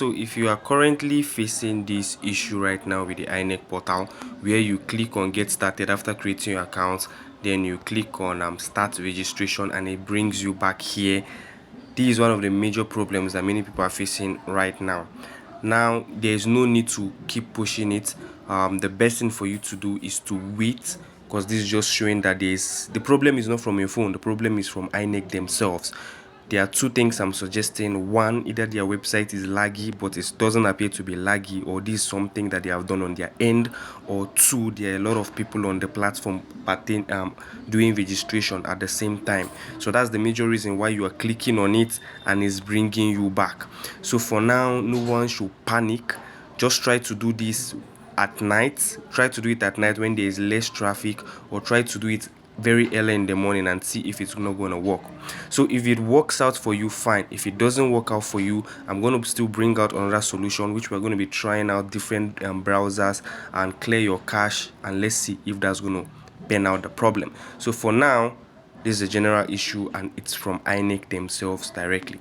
So if you are currently facing this issue right now with the INEC portal, where you click on get started after creating your account, then you click on start registration and it brings you back here. This is one of the major problems that many people are facing right now. Now there's no need to keep pushing it. The best thing for you to do is to wait, because this is just showing that the problem is not from your phone, the problem is from INEC themselves. There are two things I'm suggesting. One, either their website is laggy, but it doesn't appear to be laggy, or this is something that they have done on their end. Or two, there are a lot of people on the platform doing registration at the same time. So that's the major reason why you are clicking on it and it's bringing you back. So for now, no one should panic. Just try to do this at night. Try to do it at night when there is less traffic, or try to do it very early in the morning and see if it's not going to work. So if it works out for you, fine. If it doesn't work out for you, I'm going to still bring out another solution, which we're going to be trying out different browsers and clear your cache, and let's see if that's going to pen out the problem. So for now, this is a general issue and it's from INEC themselves directly.